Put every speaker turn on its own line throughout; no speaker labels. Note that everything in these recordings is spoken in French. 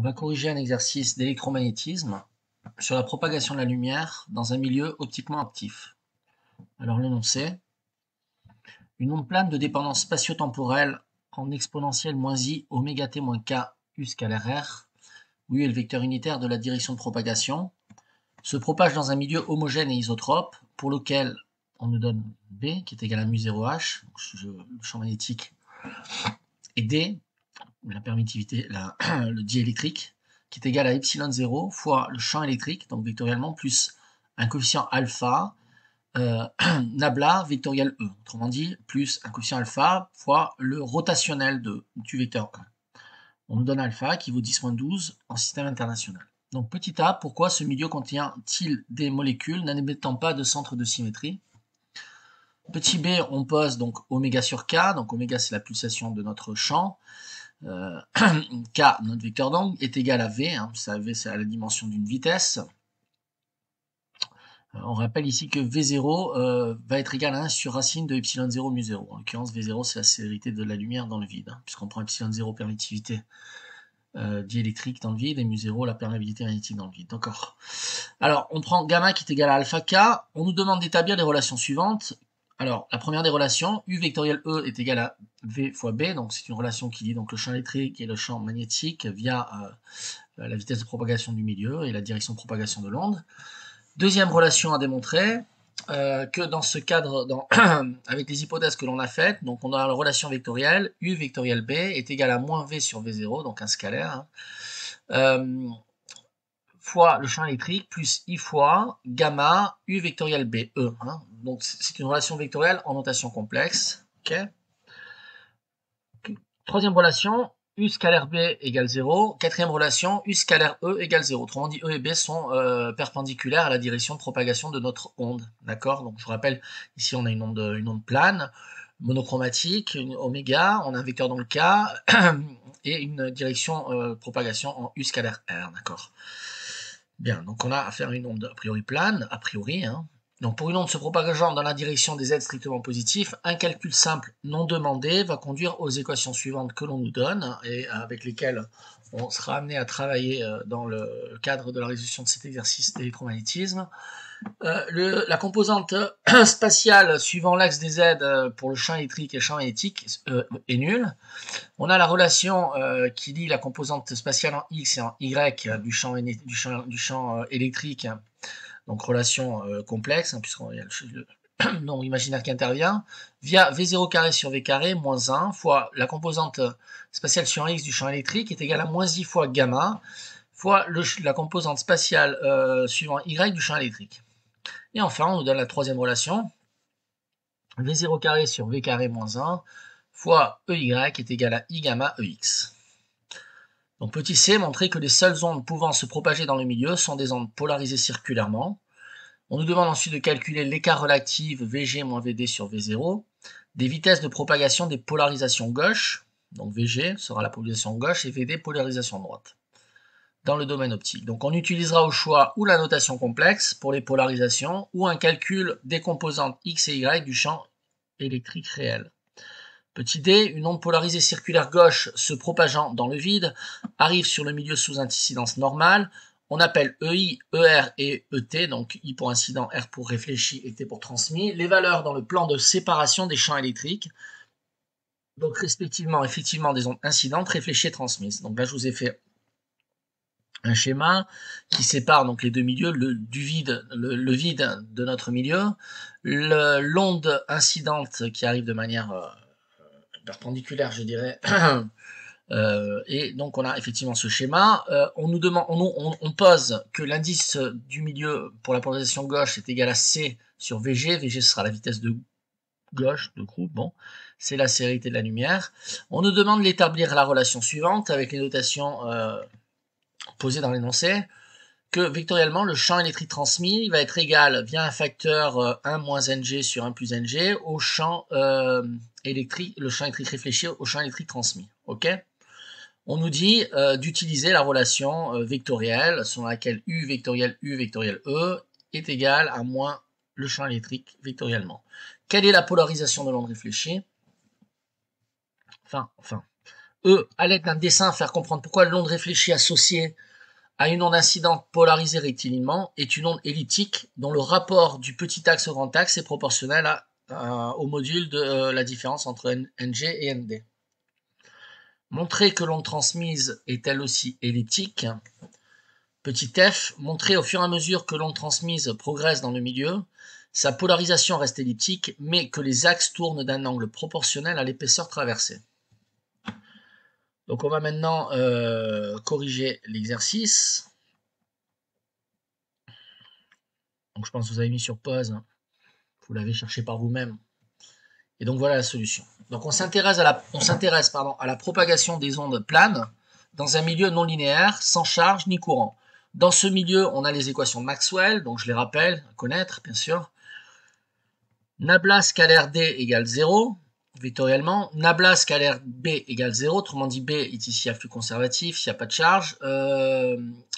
va corriger un exercice d'électromagnétisme sur la propagation de la lumière dans un milieu optiquement actif. Alors l'énoncé: une onde plane de dépendance spatio-temporelle en exponentielle moins i oméga t moins k u scalaire r, où u est le vecteur unitaire de la direction de propagation, se propage dans un milieu homogène et isotrope pour lequel on nous donne B qui est égal à mu0h, le champ magnétique, et D, la permittivité, le diélectrique, qui est égal à epsilon 0 fois le champ électrique, donc vectoriellement, plus un coefficient alpha, nabla vectoriel E. Autrement dit, plus un coefficient alpha fois le rotationnel du vecteur 1. On nous donne alpha qui vaut 10-12 en système international. Donc petit a, pourquoi ce milieu contient-il des molécules n'admettant pas de centre de symétrie? Petit b, on pose donc oméga sur k, donc oméga c'est la pulsation de notre champ, k, notre vecteur d'angle, est égal à v, hein, v c'est à la dimension d'une vitesse. On rappelle ici que v0 va être égal à 1 sur racine de epsilon 0 mu 0. En l'occurrence, v0 c'est la célérité de la lumière dans le vide, hein, puisqu'on prend epsilon 0 permittivité diélectrique dans le vide et mu 0 la perméabilité magnétique dans le vide. D'accord. Alors, on prend gamma qui est égal à alpha k. On nous demande d'établir les relations suivantes. Alors, la première des relations, U vectoriel E est égal à V fois B, donc c'est une relation qui lie donc le champ électrique et le champ magnétique via la vitesse de propagation du milieu et la direction de propagation de l'onde. Deuxième relation à démontrer, que dans ce cadre, avec les hypothèses que l'on a faites, donc on a la relation vectorielle, U vectoriel B est égal à moins V sur V0, donc un scalaire, fois le champ électrique plus I fois gamma U vectoriel B, E. Hein. Donc c'est une relation vectorielle en notation complexe. Okay. Troisième relation, U scalaire B égale 0. Quatrième relation, U scalaire E égale 0. Autrement dit, E et B sont perpendiculaires à la direction de propagation de notre onde. D'accord. Donc je vous rappelle, ici on a une onde plane, monochromatique, une oméga, on a un vecteur dans le K et une direction propagation en U scalaire R. D'accord. Bien, donc on a affaire à une onde a priori plane, a priori. Hein. Donc pour une onde se propageant dans la direction des z strictement positifs, un calcul simple non demandé va conduire aux équations suivantes que l'on nous donne et avec lesquelles on sera amené à travailler dans le cadre de la résolution de cet exercice d'électromagnétisme. La composante spatiale suivant l'axe des z pour le champ électrique et le champ magnétique est nulle. On a la relation qui lie la composante spatiale en x et en y du champ électrique, donc relation complexe, hein, puisqu'il y a le nombre imaginaire qui intervient, via v0 carré sur v carré moins 1 fois la composante spatiale sur x du champ électrique est égale à moins i fois gamma fois la composante spatiale suivant y du champ électrique. Et enfin, on nous donne la troisième relation, v0 carré sur v carré moins 1 fois EY est égal à I gamma EX. Donc petit c, montrer que les seules ondes pouvant se propager dans le milieu sont des ondes polarisées circulairement. On nous demande ensuite de calculer l'écart relatif VG moins VD sur V0, des vitesses de propagation des polarisations gauche, donc VG sera la polarisation gauche et VD polarisation droite, dans le domaine optique. Donc on utilisera au choix ou la notation complexe pour les polarisations ou un calcul des composantes X et Y du champ électrique réel. Petit d, une onde polarisée circulaire gauche se propageant dans le vide arrive sur le milieu sous incidence normale. On appelle EI, ER et ET, donc I pour incident, R pour réfléchi et T pour transmis, les valeurs dans le plan de séparation des champs électriques, donc respectivement, effectivement, des ondes incidentes, réfléchies et transmises. Donc là, je vous ai fait un schéma qui sépare donc les deux milieux, le vide de notre milieu, l'onde incidente qui arrive de manière perpendiculaire, je dirais, et donc on a effectivement ce schéma. On nous demande, on pose que l'indice du milieu pour la polarisation gauche est égal à C sur VG. VG sera la vitesse de gauche de groupe. Bon, c'est la célérité de la lumière. On nous demande d'établir la relation suivante avec les notations posées dans l'énoncé. Que vectoriellement, le champ électrique transmis va être égal via un facteur 1 moins Ng sur 1 plus Ng au champ électrique, le champ électrique réfléchi au champ électrique transmis. Ok. On nous dit d'utiliser la relation vectorielle selon laquelle U vectoriel E est égal à moins le champ électrique vectoriellement. Quelle est la polarisation de l'onde réfléchie? Enfin, E, à l'aide d'un dessin, faire comprendre pourquoi l'onde réfléchie associée à une onde incidente polarisée rectilignement est une onde elliptique dont le rapport du petit axe au grand axe est proportionnel au module de la différence entre NG et ND. Montrer que l'onde transmise est elle aussi elliptique. Petit f, montrer au fur et à mesure que l'onde transmise progresse dans le milieu, sa polarisation reste elliptique, mais que les axes tournent d'un angle proportionnel à l'épaisseur traversée. Donc on va maintenant corriger l'exercice. Donc je pense que vous avez mis sur pause, vous l'avez cherché par vous-même. Et donc voilà la solution. Donc on s'intéresse à la propagation des ondes planes dans un milieu non linéaire, sans charge ni courant. Dans ce milieu, on a les équations de Maxwell, donc je les rappelle, à connaître bien sûr. Nabla scalaire D égale 0, vectoriellement. Nabla scalaire B égale 0, autrement dit B est ici à flux conservatif, il n'y a pas de charge.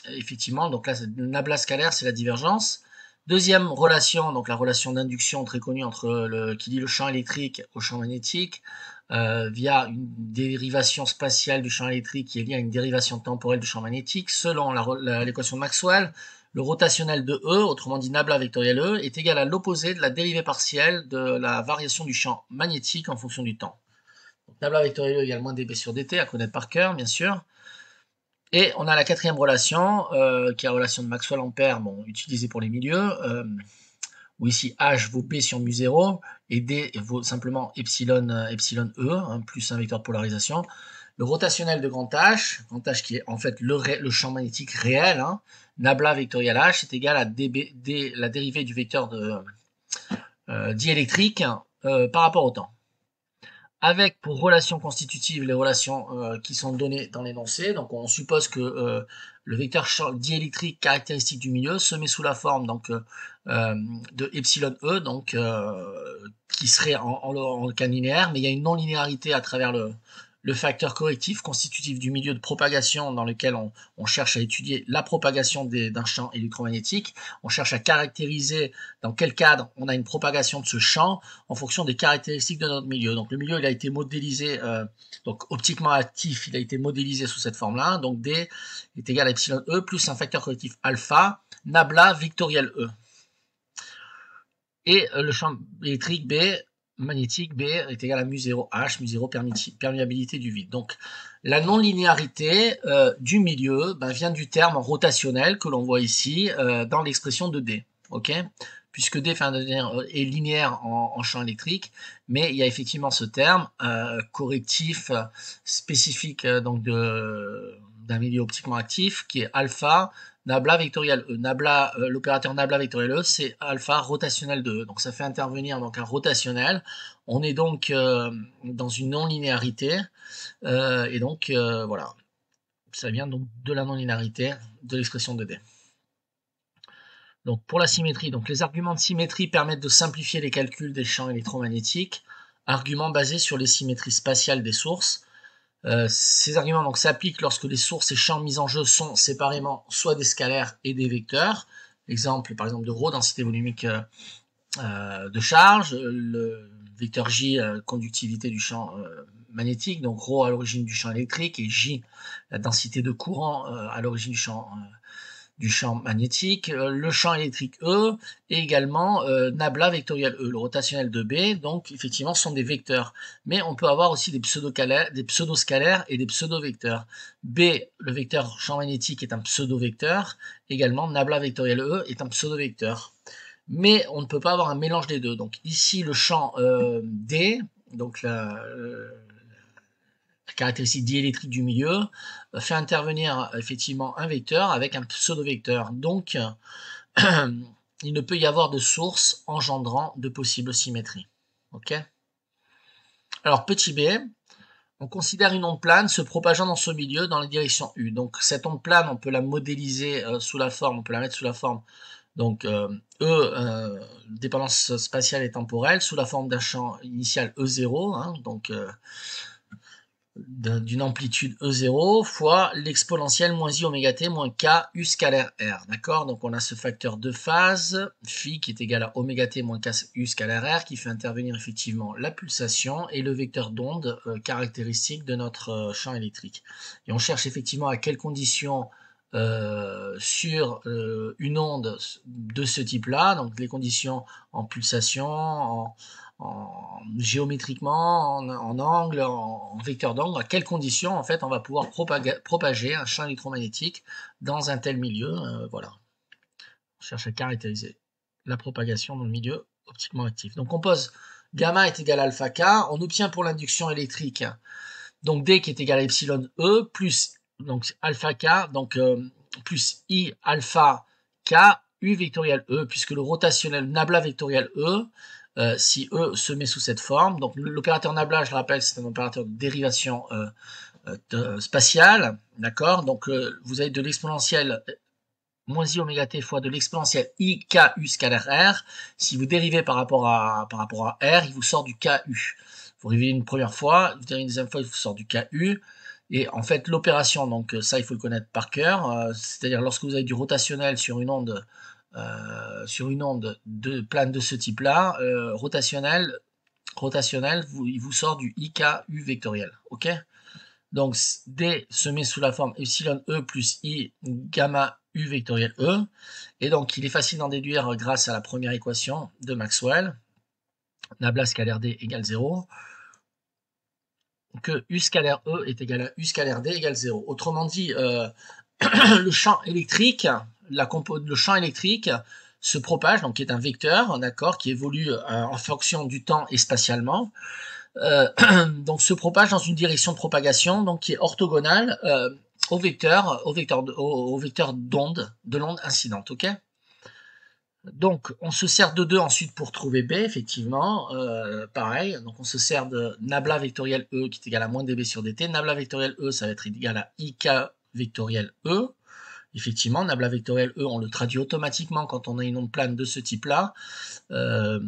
Effectivement, donc là, Nabla scalaire, c'est la divergence. Deuxième relation, donc la relation d'induction très connue entre qui lie le champ électrique au champ magnétique, via une dérivation spatiale du champ électrique qui est liée à une dérivation temporelle du champ magnétique. Selon l'équation de Maxwell, le rotationnel de E, autrement dit nabla vectoriel E, est égal à l'opposé de la dérivée partielle de la variation du champ magnétique en fonction du temps. Donc, nabla vectoriel E égale moins dB sur dt, à connaître par cœur, bien sûr. Et on a la quatrième relation, qui est la relation de Maxwell-Ampère, bon, utilisée pour les milieux, où ici H vaut B sur mu0, et D vaut simplement epsilon E, hein, plus un vecteur de polarisation. Le rotationnel de grand H qui est en fait le champ magnétique réel, hein, nabla vectoriel H est égal à la dérivée du vecteur diélectrique par rapport au temps. Avec pour relation constitutive les relations qui sont données dans l'énoncé. Donc on suppose que le vecteur diélectrique caractéristique du milieu se met sous la forme donc, de epsilon E, donc, qui serait en cas linéaire, mais il y a une non-linéarité à travers le facteur correctif constitutif du milieu de propagation dans lequel on cherche à étudier la propagation d'un champ électromagnétique. On cherche à caractériser dans quel cadre on a une propagation de ce champ en fonction des caractéristiques de notre milieu. Donc le milieu, il a été modélisé, donc optiquement actif, il a été modélisé sous cette forme-là. Donc D est égal à epsilon E plus un facteur correctif alpha, nabla vectoriel E. Et le champ électrique B, magnétique B est égal à mu0 H, mu0 perméabilité du vide. Donc la non-linéarité du milieu vient du terme rotationnel que l'on voit ici dans l'expression de D. Okay, puisque D est linéaire en champ électrique, mais il y a effectivement ce terme correctif spécifique donc d'un milieu optiquement actif qui est alpha nabla vectoriel E. L'opérateur nabla vectoriel E, c'est alpha rotationnel de E. Donc ça fait intervenir donc un rotationnel. On est donc dans une non-linéarité. Et donc voilà. Ça vient donc de la non-linéarité de l'expression de D. Donc pour la symétrie, donc les arguments de symétrie permettent de simplifier les calculs des champs électromagnétiques. Arguments basés sur les symétries spatiales des sources. Ces arguments s'appliquent lorsque les sources et champs mis en jeu sont séparément soit des scalaires et des vecteurs. Exemple par exemple de ρ, densité volumique de charge, le vecteur J, conductivité du champ magnétique, donc ρ à l'origine du champ électrique et J, la densité de courant à l'origine du champ magnétique, le champ électrique E et également nabla vectoriel E, le rotationnel de B, donc effectivement ce sont des vecteurs, mais on peut avoir aussi des pseudo-scalaires et des pseudo-vecteurs. B, le vecteur champ magnétique est un pseudo-vecteur, également nabla vectoriel E est un pseudo-vecteur. Mais on ne peut pas avoir un mélange des deux. Donc ici le champ D, donc la caractéristique diélectrique du milieu, fait intervenir effectivement un vecteur avec un pseudo-vecteur. Donc, il ne peut y avoir de source engendrant de possibles symétries. Ok. Alors, petit b, on considère une onde plane se propageant dans ce milieu dans la direction U. Donc, cette onde plane, on peut la modéliser sous la forme, on peut la mettre sous la forme, donc dépendance spatiale et temporelle, sous la forme d'un champ initial E0, hein, donc d'une amplitude E0 fois l'exponentielle moins I oméga t moins K U scalaire R. D'accord? Donc on a ce facteur de phase, phi, qui est égal à oméga t moins K U scalaire R, qui fait intervenir effectivement la pulsation et le vecteur d'onde caractéristique de notre champ électrique. Et on cherche effectivement à quelles conditions sur une onde de ce type-là, donc les conditions en pulsation, géométriquement, en angle, en vecteur d'angle, à quelles conditions en fait on va pouvoir propager un champ électromagnétique dans un tel milieu. Voilà, on cherche à caractériser la propagation dans le milieu optiquement actif. Donc on pose gamma est égal à alpha k, on obtient pour l'induction électrique donc D qui est égal à epsilon E plus donc alpha k, donc plus I alpha k U vectoriel E, puisque le rotationnel nabla vectoriel E, si E se met sous cette forme, donc l'opérateur nabla, je le rappelle, c'est un opérateur de dérivation spatiale, d'accord? Donc vous avez de l'exponentielle moins I oméga t fois de l'exponentielle I k U scalaire R. Si vous dérivez par rapport à R, il vous sort du KU. Vous dérivez une première fois, vous dérivez une deuxième fois, il vous sort du KU. Et en fait, l'opération, donc ça, il faut le connaître par cœur, c'est-à-dire lorsque vous avez du rotationnel sur une onde de plane de ce type-là, rotationnel, il vous sort du IKU vectoriel, ok? Donc D se met sous la forme epsilon E plus I gamma U vectoriel E, et donc il est facile d'en déduire grâce à la première équation de Maxwell, nabla scalaire D égale 0, que U scalaire E est égal à U scalaire D égale 0. Autrement dit, le champ électrique, le champ électrique se propage, donc qui est un vecteur, d'accord, qui évolue en fonction du temps et spatialement, donc se propage dans une direction de propagation, donc qui est orthogonale au vecteur d'onde, de l'onde incidente, ok? Donc, on se sert de 2 ensuite pour trouver B, effectivement, pareil, donc on se sert de nabla vectoriel E qui est égal à moins dB sur dt, nabla vectoriel E, ça va être égal à IK vectoriel E, effectivement, nabla vectoriel E, on le traduit automatiquement quand on a une onde plane de ce type-là, en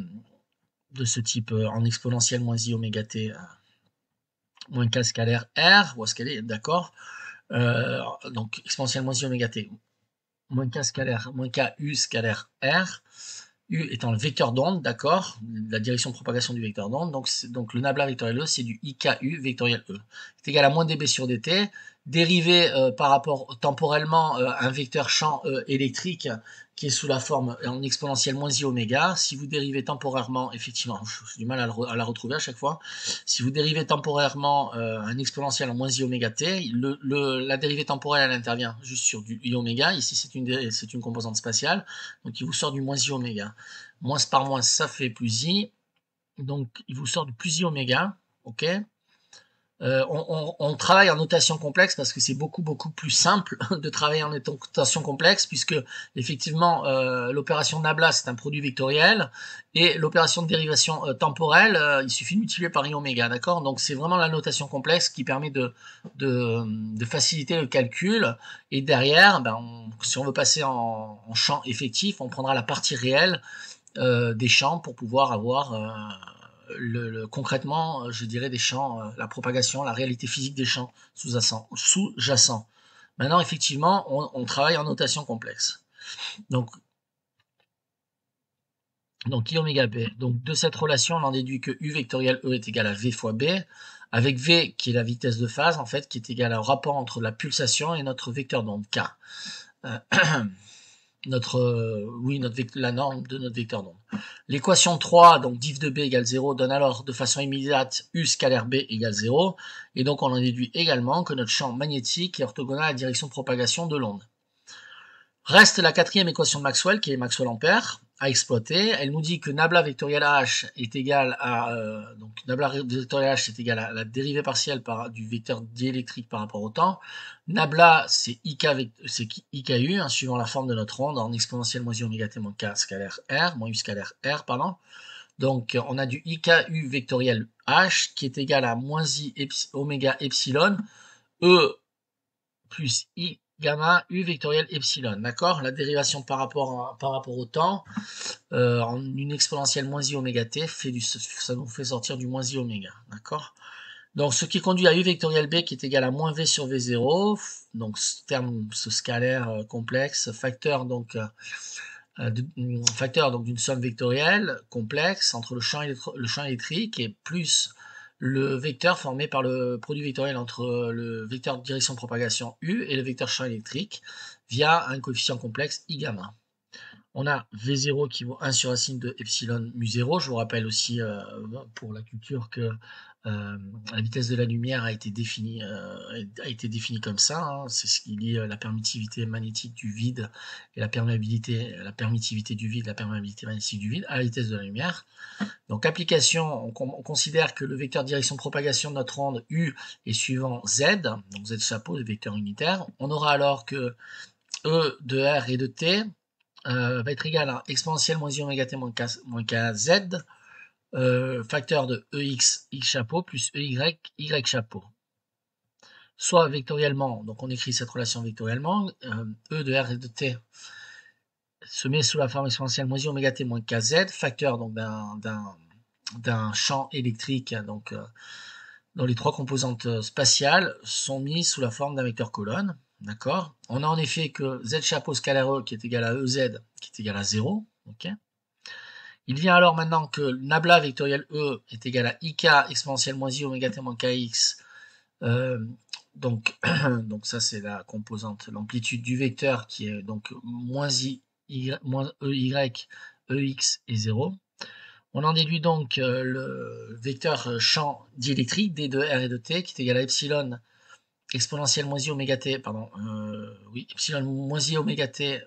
exponentielle moins I oméga t moins K scalaire R, où est-ce qu'elle est, d'accord, donc exponentielle moins I oméga t moins K scalaire, moins K U scalaire R, U étant le vecteur d'onde, d'accord, la direction de propagation du vecteur d'onde, donc le nabla vectoriel E, c'est du IKU vectoriel E. C'est égal à moins dB sur dt, dérivé par rapport temporellement un vecteur champ électrique qui est sous la forme en exponentielle moins I oméga. Si vous dérivez temporairement, effectivement, j'ai du mal à la retrouver à chaque fois, si vous dérivez temporairement un exponentiel en moins I oméga t, la dérivée temporelle, elle intervient juste sur du I oméga. Ici, c'est une composante spatiale, donc il vous sort du moins I oméga. Moins par moins, ça fait plus I, donc il vous sort du plus I oméga, ok? On travaille en notation complexe parce que c'est beaucoup plus simple de travailler en notation complexe, puisque effectivement l'opération nabla c'est un produit vectoriel et l'opération de dérivation temporelle il suffit de multiplier par I oméga, d'accord? Donc c'est vraiment la notation complexe qui permet de faciliter le calcul, et derrière si on veut passer en champ effectif, on prendra la partie réelle des champs pour pouvoir avoir concrètement, je dirais, des champs, la propagation, la réalité physique des champs sous-jacents. Maintenant, effectivement, on travaille en notation complexe. Donc I oméga B. Donc de cette relation, on en déduit que U vectoriel E est égal à V fois B, avec V qui est la vitesse de phase, en fait, qui est égale au rapport entre la pulsation et notre vecteur d'onde K. La norme de notre vecteur d'onde. L'équation 3, donc div de B égale 0, donne alors de façon immédiate U scalaire B égale 0, et donc on en déduit également que notre champ magnétique est orthogonal à la direction de propagation de l'onde. Reste la quatrième équation de Maxwell, qui est Maxwell-Ampère, à exploiter. Elle nous dit que nabla vectoriel H est égal à nabla vectoriel H est égal à la dérivée partielle du vecteur diélectrique par rapport au temps. Nabla c'est IKU, hein, suivant la forme de notre onde en exponentielle moins I oméga t moins K scalaire R, moins U scalaire R, pardon. Donc on a du IKU vectoriel H qui est égal à moins I oméga epsilon E plus I gamma U vectoriel epsilon, d'accord? La dérivation par rapport au temps en une exponentielle moins I oméga t ça nous fait sortir du moins I oméga, d'accord? Donc, ce qui conduit à U vectoriel B qui est égal à moins V sur V0, donc ce scalaire complexe, facteur donc d'une somme vectorielle complexe entre le champ électrique et plus le vecteur formé par le produit vectoriel entre le vecteur de direction de propagation U et le vecteur champ électrique via un coefficient complexe I gamma. On a V0 qui vaut 1 sur racine de epsilon mu 0. Je vous rappelle aussi pour la culture que la vitesse de la lumière a été définie comme ça. Hein. C'est ce qui lie la permittivité magnétique du vide et la permittivité du vide, la perméabilité magnétique du vide à la vitesse de la lumière. Donc application, on considère que le vecteur de direction de propagation de notre onde U est suivant Z, donc Z chapeau, le vecteur unitaire. On aura alors que E de R et de T va être égal à exponentielle moins I oméga T moins KZ, facteur de EX, X chapeau, plus EY, Y chapeau. Soit vectoriellement, donc on écrit cette relation vectoriellement, E de R et de T se met sous la forme exponentielle moins I oméga T moins KZ, facteur donc d'un champ électrique, donc dont les trois composantes spatiales sont mises sous la forme d'un vecteur colonne. D'accord. On a en effet que Z chapeau scalaire E qui est égal à EZ qui est égal à 0. Okay. Il vient alors maintenant que nabla vectoriel E est égal à IK exponentielle moins I oméga T moins KX. Donc ça c'est la composante, l'amplitude du vecteur qui est donc moins moins EY, EX et 0. On en déduit donc le vecteur champ diélectrique D de R et de T qui est égal à epsilon exponentielle moins I oméga T, epsilon moins I oméga T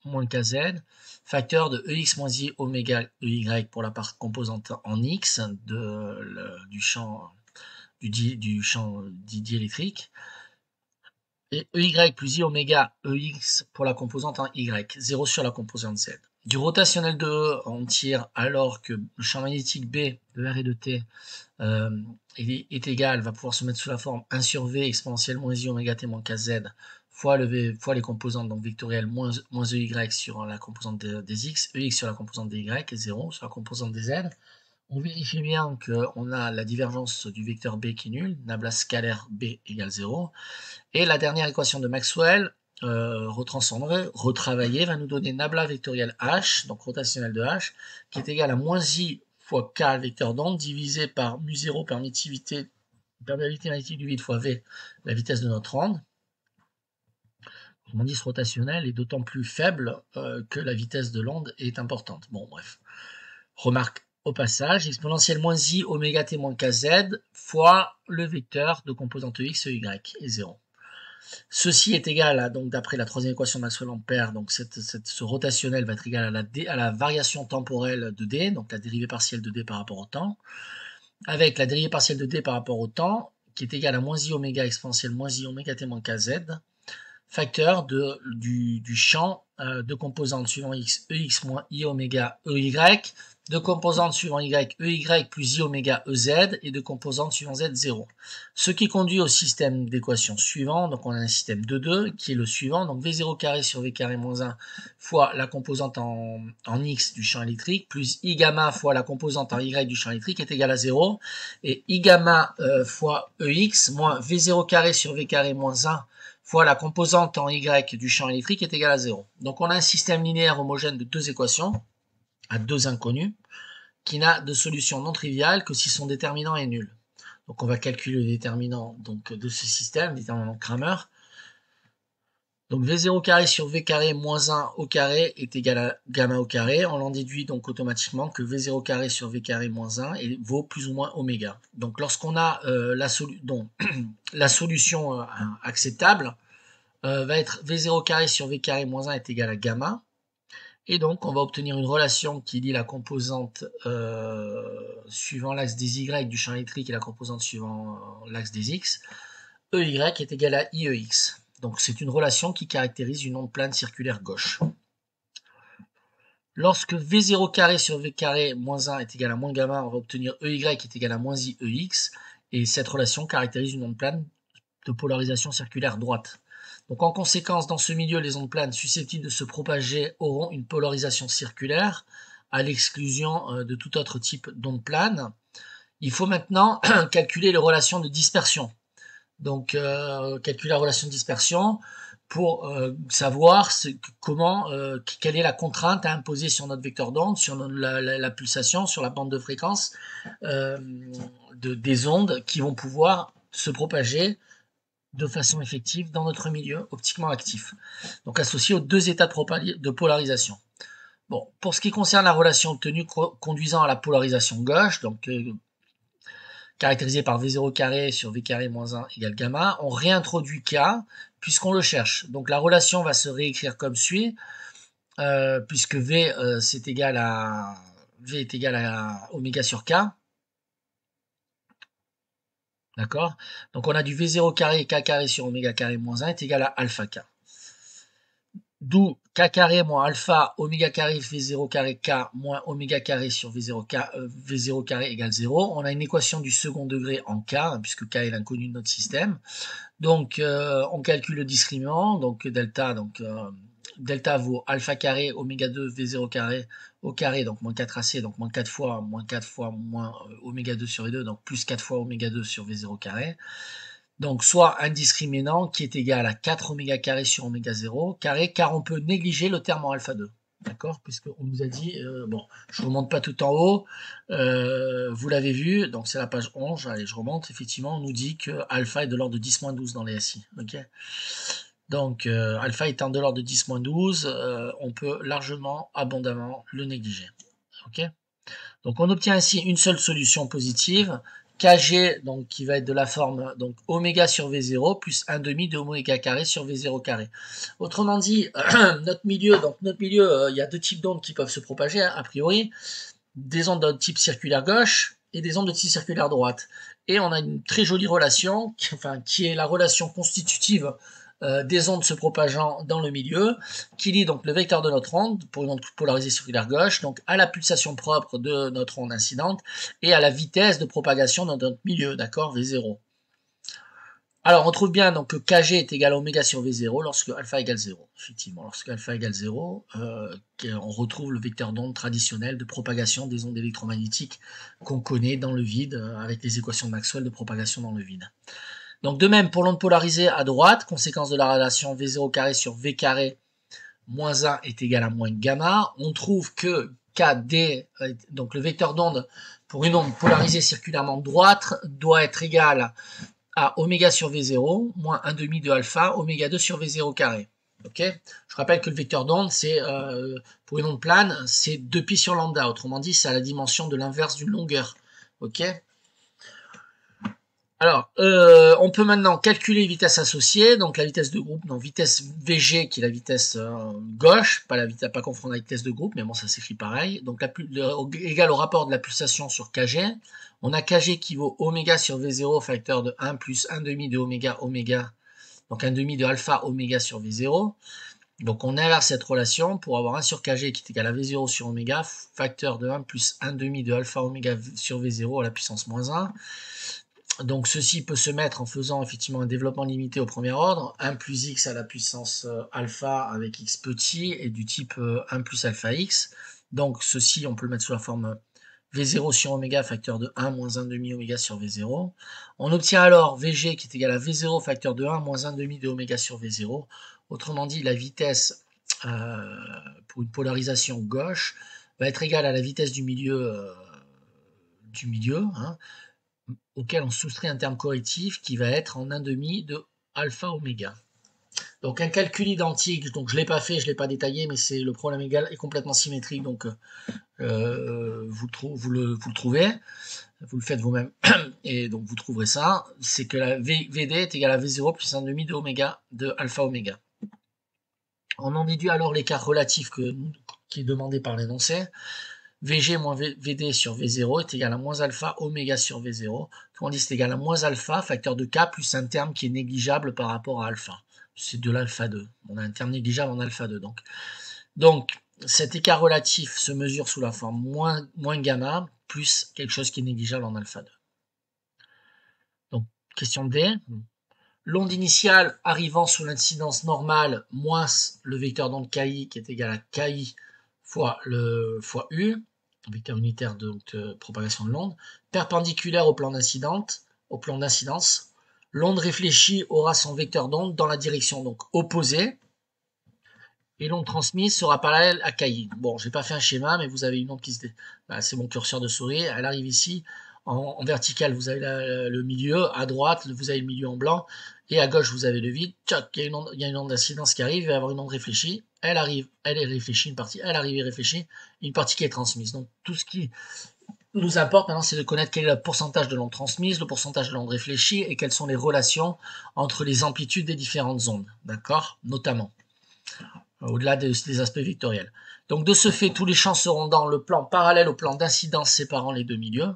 moins KZ, facteur de EX moins I oméga EY pour la part composante en X du champ diélectrique, et EY plus I oméga EX pour la composante en Y, 0 sur la composante Z. Du rotationnel de E, on tire alors que le champ magnétique B de R et de T est égal, va pouvoir se mettre sous la forme 1 sur V exponentielle moins I oméga T moins KZ fois les composantes donc vectorielles moins EY sur la composante des X, EX sur la composante des Y et 0 sur la composante des Z. On vérifie bien qu'on a la divergence du vecteur B qui est nulle, nabla scalaire B égale 0. Et la dernière équation de Maxwell, retravaillée, va nous donner nabla vectoriel H, donc rotationnel de H, qui est égal à moins I fois K vecteur d'onde divisé par mu 0 permittivité magnétique du vide fois V, la vitesse de notre onde. Mon indice rotationnel est d'autant plus faible que la vitesse de l'onde est importante. Bon, bref. Remarque au passage, exponentielle moins I oméga T moins KZ fois le vecteur de composante X, Y est 0. Ceci est égal à, donc d'après la troisième équation de Maxwell-Ampère, donc ce rotationnel va être égal à la variation temporelle de D, donc la dérivée partielle de D par rapport au temps, avec la dérivée partielle de D par rapport au temps, qui est égale à moins I oméga exponentielle moins I oméga T moins KZ, facteur du champ de composantes suivant X, EX moins I oméga EY, de composantes suivant Y, EY plus I oméga EZ, et de composantes suivant Z, 0. Ce qui conduit au système d'équations suivant, donc on a un système de 2, qui est le suivant, donc V0 carré sur V carré moins 1 fois la composante en X du champ électrique, plus I gamma fois la composante en Y du champ électrique est égal à 0, et I gamma fois EX moins V0 carré sur V carré moins 1 fois la composante en Y du champ électrique est égal à 0. Donc on a un système linéaire homogène de deux équations, à deux inconnus, qui n'a de solution non triviale que si son déterminant est nul. Donc on va calculer le déterminant donc, de ce système, le déterminant de Cramer. Donc V0 carré sur V carré moins 1 au carré est égal à gamma au carré. On en déduit donc automatiquement que V0 carré sur V carré moins 1 vaut plus ou moins oméga. Donc lorsqu'on a la solution acceptable, va être V0 carré sur V carré moins 1 est égal à gamma. Et donc, on va obtenir une relation qui lie la composante suivant l'axe des Y du champ électrique et la composante suivant l'axe des X. EY est égal à IEX. Donc, c'est une relation qui caractérise une onde plane circulaire gauche. Lorsque V0 carré sur V carré moins 1 est égal à moins gamma, on va obtenir EY qui est égal à moins IEX. Et cette relation caractérise une onde plane de polarisation circulaire droite. Donc en conséquence, dans ce milieu, les ondes planes susceptibles de se propager auront une polarisation circulaire, à l'exclusion de tout autre type d'onde plane. Il faut maintenant calculer les relations de dispersion. Donc, calculer la relation de dispersion pour savoir quelle est la contrainte à imposer sur notre vecteur d'onde, sur la pulsation, sur la bande de fréquence des ondes qui vont pouvoir se propager de façon effective dans notre milieu optiquement actif, donc associé aux deux états de polarisation. Bon, pour ce qui concerne la relation obtenue conduisant à la polarisation gauche, donc caractérisée par V0 carré sur V carré moins 1 égale gamma, on réintroduit K puisqu'on le cherche. Donc la relation va se réécrire comme suit, puisque V est égal à oméga sur K. D'accord? Donc on a du V0 carré K carré sur oméga carré moins 1 est égal à alpha K. D'où K carré moins alpha oméga carré V0 carré K moins oméga carré sur V0 carré égale 0. On a une équation du second degré en K, puisque K est l'inconnu de notre système. Donc on calcule le discriminant, donc delta, delta vaut alpha carré oméga 2 V0 carré au carré, donc moins 4AC, donc moins 4 fois moins oméga 2 sur V2, donc plus 4 fois oméga 2 sur V0 carré. Donc soit un discriminant qui est égal à 4 oméga carré sur oméga 0 carré, car on peut négliger le terme en alpha 2. D'accord? Puisqu'on nous a dit, bon, je ne remonte pas tout en haut, vous l'avez vu, donc c'est la page 11, allez, je remonte, effectivement, on nous dit que alpha est de l'ordre de 10-12 dans les SI. Ok? Donc, alpha étant de l'ordre de 10-12, on peut largement, abondamment le négliger. Ok? Donc, on obtient ainsi une seule solution positive, Kg, donc qui va être de la forme donc oméga sur V0 plus 1 demi de oméga carré sur V0 carré. Autrement dit, notre milieu, il y a deux types d'ondes qui peuvent se propager, hein, a priori, des ondes de type circulaire gauche et des ondes de type circulaire droite. Et on a une très jolie relation, qui est la relation constitutive des ondes se propageant dans le milieu, qui lie donc le vecteur de notre onde, pour une onde polarisée circulaire gauche, donc à la pulsation propre de notre onde incidente, et à la vitesse de propagation dans notre milieu, d'accord, V0. Alors, on trouve bien donc que Kg est égal à oméga sur V0 lorsque alpha égale 0. Effectivement, lorsque alpha égale 0, on retrouve le vecteur d'onde traditionnel de propagation des ondes électromagnétiques qu'on connaît dans le vide, avec les équations de Maxwell de propagation dans le vide. Donc de même, pour l'onde polarisée à droite, conséquence de la relation V0 carré sur V carré moins 1 est égal à moins gamma, on trouve que Kd, donc le vecteur d'onde pour une onde polarisée circulairement droite, doit être égal à oméga sur V0 moins 1 demi de alpha oméga 2 sur V0 carré. Ok? Je rappelle que le vecteur d'onde, c'est pour une onde plane, c'est 2π sur lambda. Autrement dit, c'est à la dimension de l'inverse d'une longueur. Ok? Alors, on peut maintenant calculer les vitesses associées, donc la vitesse de groupe, donc vitesse Vg qui est la vitesse gauche, pas confondre avec vitesse de groupe, mais bon, ça s'écrit pareil. Donc, égal au rapport de la pulsation sur Kg. On a Kg qui vaut oméga sur V0 facteur de 1 plus 1 demi de oméga, donc 1 demi de alpha oméga sur V0. Donc, on inverse cette relation pour avoir 1 sur Kg qui est égal à V0 sur oméga, facteur de 1 plus 1 demi de alpha oméga sur V0 à la puissance moins 1. Donc ceci peut se mettre en faisant effectivement un développement limité au premier ordre, 1 plus x à la puissance alpha avec x petit et du type 1 plus alpha x. Donc ceci on peut le mettre sous la forme V0 sur oméga facteur de 1 moins 1 demi oméga sur V0. On obtient alors Vg qui est égal à V0 facteur de 1 moins 1 demi de oméga sur V0. Autrement dit, la vitesse pour une polarisation gauche va être égale à la vitesse du milieu, hein, auquel on soustrait un terme correctif qui va être en 1 demi de alpha oméga. Donc un calcul identique, donc je ne l'ai pas fait, je ne l'ai pas détaillé, mais c'est le problème égal est complètement symétrique, donc vous le trouvez, vous le faites vous-même, et donc vous trouverez ça, c'est que la Vd est égal à V0 plus 1 demi de oméga de alpha oméga. On en déduit alors l'écart relatif qui est demandé par l'énoncé. Vg moins Vd sur V0 est égal à moins alpha oméga sur V0. On dit c'est égal à moins alpha, facteur de K, plus un terme qui est négligeable par rapport à alpha. C'est de l'alpha 2. On a un terme négligeable en alpha 2. Donc cet écart relatif se mesure sous la forme moins gamma, plus quelque chose qui est négligeable en alpha 2. Donc, question D. L'onde initiale arrivant sous l'incidence normale, moins le vecteur d'onde KI qui est égal à KI fois U. vecteur unitaire de propagation de l'onde, perpendiculaire au plan d'incidence. L'onde réfléchie aura son vecteur d'onde dans la direction donc opposée, et l'onde transmise sera parallèle à KI. Bon, j'ai pas fait un schéma, mais vous avez une onde qui se... c'est mon curseur de souris, elle arrive ici, en vertical, vous avez le milieu, à droite, vous avez le milieu en blanc, et à gauche, vous avez le vide. Tchac, il y a une onde d'incidence qui arrive, il va y avoir une onde réfléchie, elle arrive, elle est réfléchie, une partie, elle arrive et réfléchie, une partie qui est transmise. Donc, tout ce qui nous importe maintenant, c'est de connaître quel est le pourcentage de l'onde transmise, le pourcentage de l'onde réfléchie, et quelles sont les relations entre les amplitudes des différentes ondes, d'accord, notamment au-delà des aspects vectoriels. Donc de ce fait, tous les champs seront dans le plan parallèle au plan d'incidence séparant les deux milieux.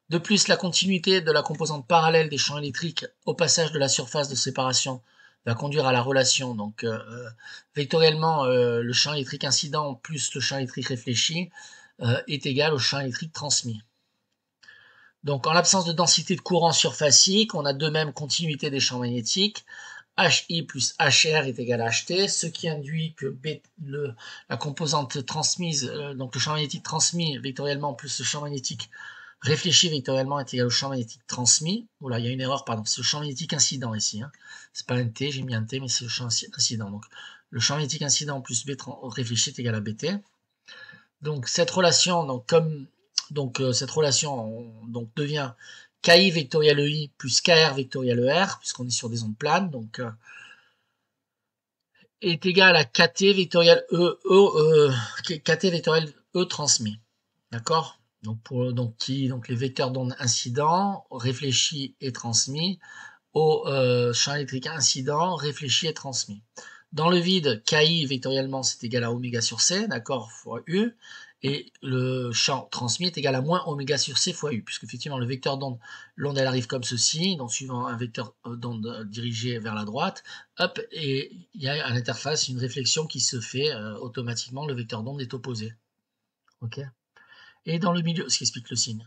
De plus, la continuité de la composante parallèle des champs électriques au passage de la surface de séparation va conduire à la relation, donc vectoriellement, le champ électrique incident plus le champ électrique réfléchi est égal au champ électrique transmis. Donc en l'absence de densité de courant surfacique, on a de même continuité des champs magnétiques. HI plus HR est égal à HT, ce qui induit que la composante transmise, donc le champ magnétique transmis vectoriellement plus le champ magnétique réfléchi vectoriellement est égal au champ magnétique transmis. Voilà, il y a une erreur, pardon, c'est le champ magnétique incident ici. Hein. C'est pas un T, j'ai mis un T, mais c'est le champ incident. Donc le champ magnétique incident plus B réfléchi est égal à BT. Donc cette relation, cette relation devient KI vectoriel EI plus KR vectoriel ER, puisqu'on est sur des ondes planes, donc est égal à KT vectoriel KT vectoriel E transmis. D'accord? Donc les vecteurs d'onde incidents, réfléchis et transmis, au champ électrique incident, réfléchi et transmis. Dans le vide, KI vectoriellement c'est égal à oméga sur C, d'accord, fois U, et le champ transmis est égal à moins oméga sur C fois U, puisque effectivement le vecteur d'onde, l'onde elle arrive comme ceci, donc suivant un vecteur d'onde dirigé vers la droite, hop, et il y a à l'interface une réflexion qui se fait automatiquement, le vecteur d'onde est opposé. Ok. Et dans le milieu, ce qui explique le signe.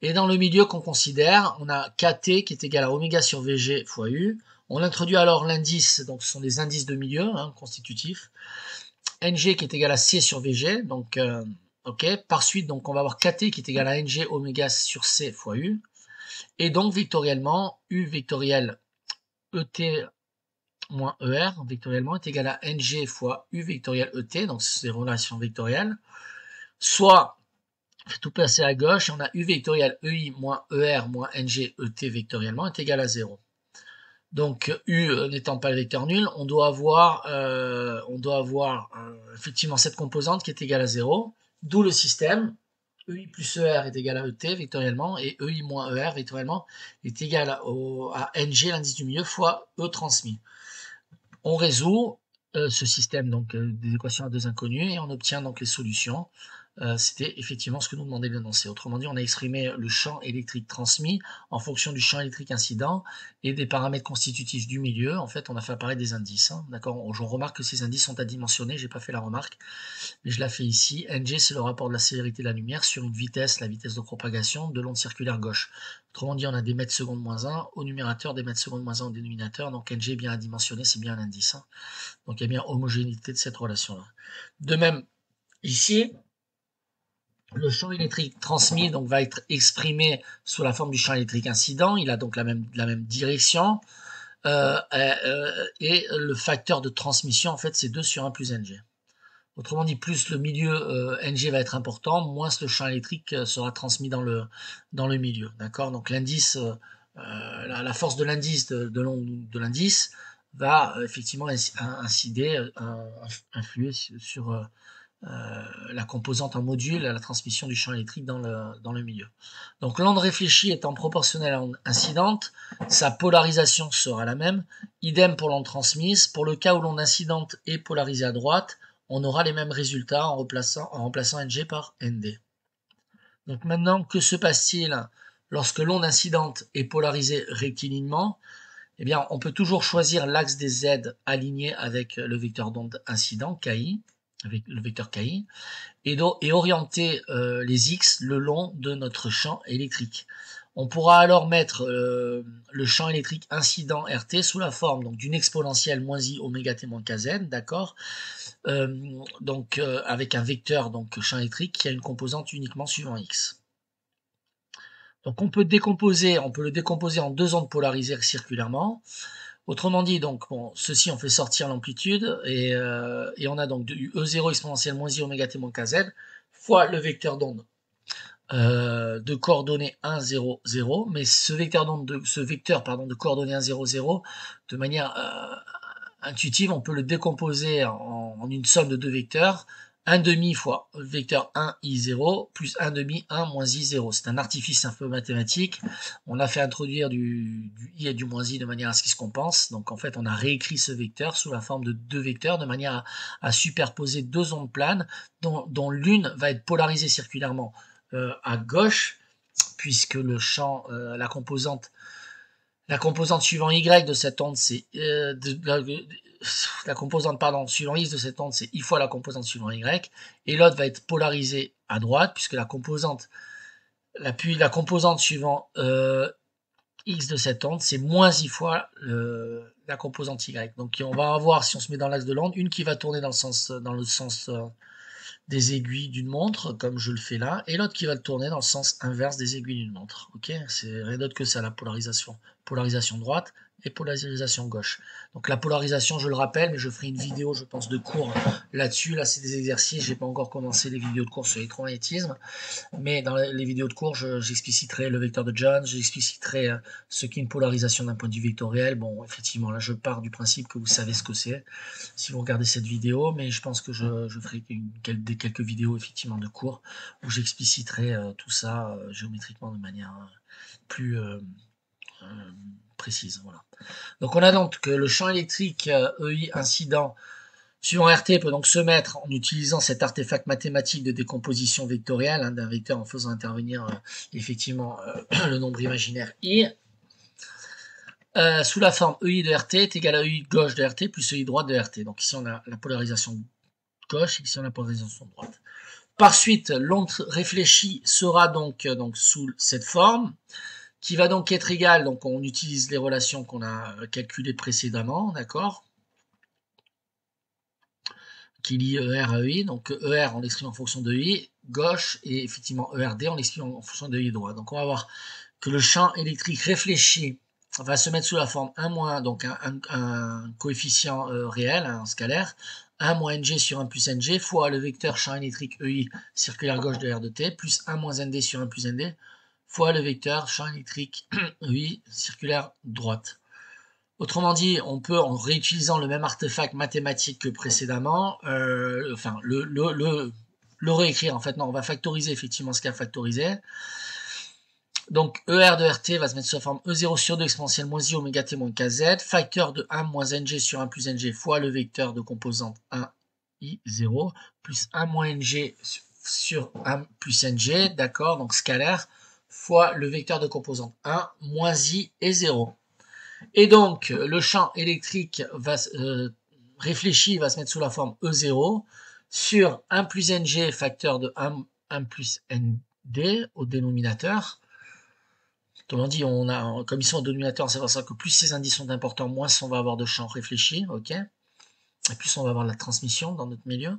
Et dans le milieu qu'on considère, on a KT qui est égal à oméga sur VG fois U. On introduit alors l'indice, donc ce sont des indices de milieu constitutifs. NG qui est égal à C sur VG, donc ok. Par suite, donc on va avoir KT qui est égal à NG oméga sur C fois U. Et donc vectoriellement, U vectoriel ET moins ER vectoriellement est égal à NG fois U vectoriel ET, donc c'est des relations vectorielles. Soit tout passer à gauche, on a U vectoriel EI moins ER moins NG ET vectoriellement est égal à 0. Donc U n'étant pas le vecteur nul, on doit avoir effectivement cette composante qui est égale à 0, d'où le système EI plus ER est égal à ET vectoriellement, et EI moins ER vectoriellement est égal à NG, l'indice du milieu, fois E transmis. On résout ce système donc des équations à deux inconnues et on obtient donc les solutions. C'était effectivement ce que nous demandait l'énoncé. Autrement dit, on a exprimé le champ électrique transmis en fonction du champ électrique incident et des paramètres constitutifs du milieu. En fait, on a fait apparaître des indices. D'accord. Je remarque que ces indices sont adimensionnés. J'ai pas fait la remarque, mais je la fais ici. NG, c'est le rapport de la célérité de la lumière sur une vitesse, la vitesse de propagation de l'onde circulaire gauche. Autrement dit, on a des mètres secondes moins 1 au numérateur, des mètres secondes moins 1 au dénominateur. Donc NG est bien adimensionné, c'est bien un indice. Donc il y a bien homogénéité de cette relation-là. De même, ici, le champ électrique transmis donc, va être exprimé sous la forme du champ électrique incident. Il a donc la même direction. Et le facteur de transmission, en fait, c'est 2 sur 1 plus NG. Autrement dit, plus le milieu NG va être important, moins le champ électrique sera transmis dans le milieu. D'accord. Donc l'indice, la force de l'indice de l'indice va effectivement incider, influer sur la composante en module à la transmission du champ électrique dans le milieu. Donc l'onde réfléchie étant proportionnelle à l'onde incidente, sa polarisation sera la même. Idem pour l'onde transmise. Pour le cas où l'onde incidente est polarisée à droite, on aura les mêmes résultats en remplaçant NG par ND. Donc maintenant, que se passe-t-il lorsque l'onde incidente est polarisée rectilignement? Eh bien, on peut toujours choisir l'axe des Z aligné avec le vecteur d'onde incident, KI, avec le vecteur KI, et orienter les X le long de notre champ électrique. On pourra alors mettre le champ électrique incident RT sous la forme donc d'une exponentielle moins I oméga T moins KZ, d'accord, avec un vecteur donc champ électrique qui a une composante uniquement suivant X. Donc on peut le décomposer en deux ondes polarisées circulairement. Autrement dit, donc bon, ceci on fait sortir l'amplitude et on a donc du E0 exponentielle moins I oméga T moins KZ fois le vecteur d'onde de coordonnées 1, 0, 0, mais ce vecteur de coordonnées 1, 0, 0, de manière intuitive, on peut le décomposer en une somme de deux vecteurs, 1 demi fois le vecteur 1, I0, plus 1 demi, 1 moins I0. C'est un artifice un peu mathématique. On a fait introduire du I et du moins I de manière à ce qu'il se compense. Donc en fait, on a réécrit ce vecteur sous la forme de deux vecteurs de manière à superposer deux ondes planes dont l'une va être polarisée circulairement à gauche, puisque le champ, la composante suivant Y de cette onde, c'est la composante suivant X de cette onde, c'est I fois la composante suivant Y, et l'autre va être polarisée à droite, puisque la composante suivant X de cette onde, c'est moins I fois la composante Y. Donc on va avoir, si on se met dans l'axe de l'onde, une qui va tourner dans le sens des aiguilles d'une montre, comme je le fais là, et l'autre qui va le tourner dans le sens inverse des aiguilles d'une montre. Ok, c'est rien d'autre que ça, la polarisation. Polarisation droite et polarisation gauche. Donc la polarisation, je le rappelle, mais je ferai une vidéo, je pense, de cours là-dessus. Là, c'est des exercices. J'ai pas encore commencé les vidéos de cours sur l'électromagnétisme, mais dans les vidéos de cours, j'expliciterai le vecteur de Jones, j'expliciterai ce qu'est une polarisation d'un point de vue vectoriel. Bon, effectivement, là, je pars du principe que vous savez ce que c'est si vous regardez cette vidéo, mais je pense que je ferai quelques vidéos effectivement de cours où j'expliciterai tout ça géométriquement de manière plus précise. Voilà. Donc on a donc que le champ électrique EI incident suivant RT peut donc se mettre en utilisant cet artefact mathématique de décomposition vectorielle d'un vecteur en faisant intervenir effectivement le nombre imaginaire I. Sous la forme EI de RT est égal à EI gauche de RT plus EI droite de RT. Donc ici on a la polarisation gauche et ici on a la polarisation droite. Par suite, l'onde réfléchie sera donc sous cette forme, qui va donc être égale, donc on utilise les relations qu'on a calculées précédemment, d'accord, qui lie ER à EI, donc ER on l'exprime en fonction de EI gauche et effectivement ERD on l'exprime en fonction de EI droit. Donc on va voir que le champ électrique réfléchi va se mettre sous la forme 1 moins, donc un coefficient réel, un scalaire, 1 moins NG sur 1 plus NG fois le vecteur champ électrique EI circulaire gauche de R de T plus 1 moins ND sur 1 plus ND fois le vecteur champ électrique EI circulaire droite. Autrement dit, on peut, en réutilisant le même artefact mathématique que précédemment, le réécrire. En fait, non, on va factoriser effectivement ce qu'il y a factorisé. Donc, ER de RT va se mettre sous la forme E0 sur 2 exponentielle moins I oméga T moins KZ, facteur de 1 moins NG sur 1 plus NG fois le vecteur de composante 1 I0, plus 1 moins NG sur 1 plus NG, d'accord, donc scalaire, fois le vecteur de composante 1 moins I et 0. Et donc, le champ électrique réfléchi va se mettre sous la forme E0 sur 1 plus NG facteur de 1 plus ND au dénominateur. Autrement dit, comme ils sont au dénominateur, c'est pour ça que plus ces indices sont importants, moins on va avoir de champ réfléchi, ok, et plus on va avoir de la transmission dans notre milieu.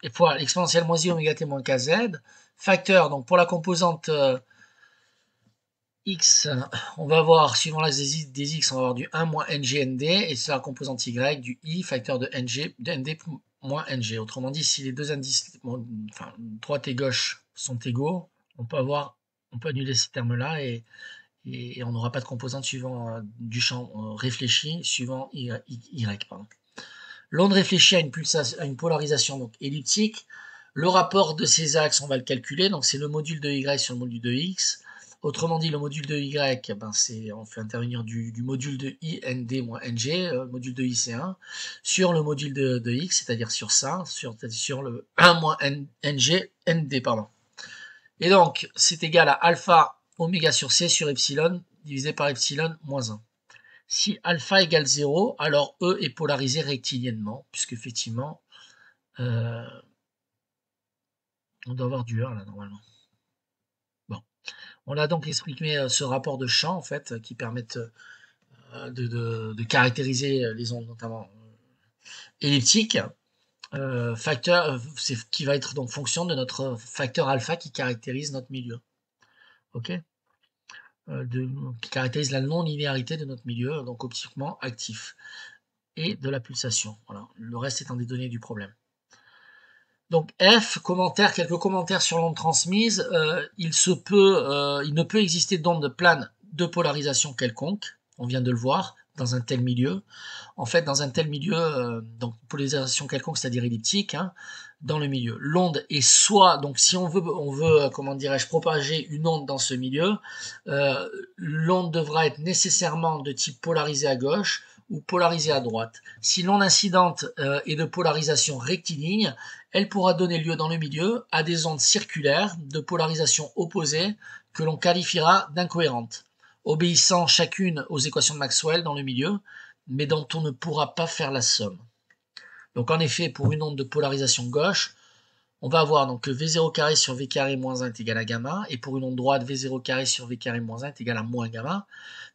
Et fois l'exponentielle moins I oméga T moins KZ, facteur, donc pour la composante X, on va avoir, suivant l'axe des X, on va avoir du 1 moins NG-ND, et sur la composante Y, du I, facteur de ND moins NG. Autrement dit, si les deux indices, droite et gauche, sont égaux, on peut annuler ces termes-là, et on n'aura pas de composante suivant du champ réfléchi, suivant Y. L'onde réfléchie à une polarisation donc elliptique. Le rapport de ces axes, on va le calculer, donc c'est le module de Y sur le module de X. Autrement dit, le module de Y, on fait intervenir du module de I, ND moins NG, le module de I c'est 1, sur le module de X, c'est-à-dire sur ça, sur le 1 moins NG, ND, pardon. Et donc, c'est égal à alpha oméga sur C sur epsilon, divisé par epsilon moins 1. Si alpha égale 0, alors E est polarisé rectiliennement, puisque effectivement, on doit avoir du 1 là, normalement. On a donc exprimé ce rapport de champ, en fait, qui permettent de caractériser les ondes, notamment elliptiques. C'est qui va être donc fonction de notre facteur alpha qui caractérise notre milieu. Ok, qui caractérise la non-linéarité de notre milieu, donc optiquement actif, et de la pulsation. Voilà. Le reste étant des données du problème. Donc F, quelques commentaires sur l'onde transmise. Il ne peut exister d'onde plane de polarisation quelconque. On vient de le voir dans un tel milieu. En fait, dans un tel milieu, donc polarisation quelconque, c'est-à-dire elliptique, hein, dans le milieu. L'onde est soit, donc si on veut, comment dirais-je, propager une onde dans ce milieu, l'onde devra être nécessairement de type polarisé à gauche ou polarisé à droite. Si l'onde incidente est de polarisation rectiligne, elle pourra donner lieu dans le milieu à des ondes circulaires de polarisation opposée que l'on qualifiera d'incohérentes, obéissant chacune aux équations de Maxwell dans le milieu, mais dont on ne pourra pas faire la somme. Donc en effet, pour une onde de polarisation gauche, on va avoir donc que V0 carré sur V carré moins 1 est égal à gamma, et pour une onde droite, V0 carré sur V carré moins 1 est égal à moins gamma.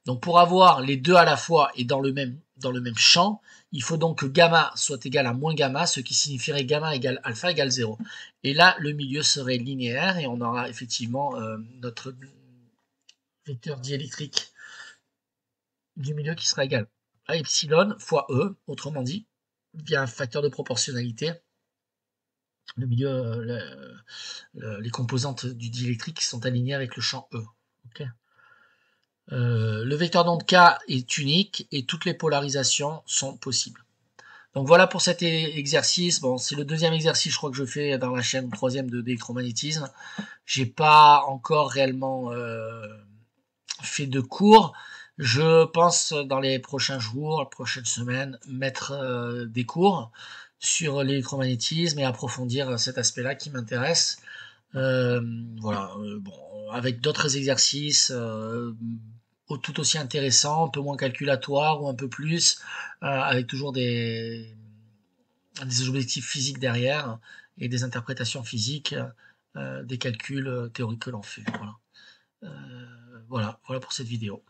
Donc pour avoir les deux à la fois et dans le même champ, il faut donc que gamma soit égal à moins gamma, ce qui signifierait gamma égale alpha égale 0. Et là, le milieu serait linéaire et on aura effectivement notre vecteur diélectrique du milieu qui sera égal à epsilon fois E, autrement dit, via un facteur de proportionnalité, le milieu, les composantes du diélectrique sont alignées avec le champ E. Okay. Le vecteur d'onde K est unique et toutes les polarisations sont possibles. Donc voilà pour cet exercice. Bon, c'est le deuxième exercice, je crois que je fais dans la chaîne troisième d'électromagnétisme. J'ai pas encore réellement fait de cours. Je pense dans les prochains jours, prochaines semaines, mettre des cours sur l'électromagnétisme et approfondir cet aspect-là qui m'intéresse. Voilà, bon, avec d'autres exercices tout aussi intéressants, un peu moins calculatoires ou un peu plus, avec toujours des objectifs physiques derrière et des interprétations physiques des calculs théoriques que l'on fait. Voilà. Voilà pour cette vidéo.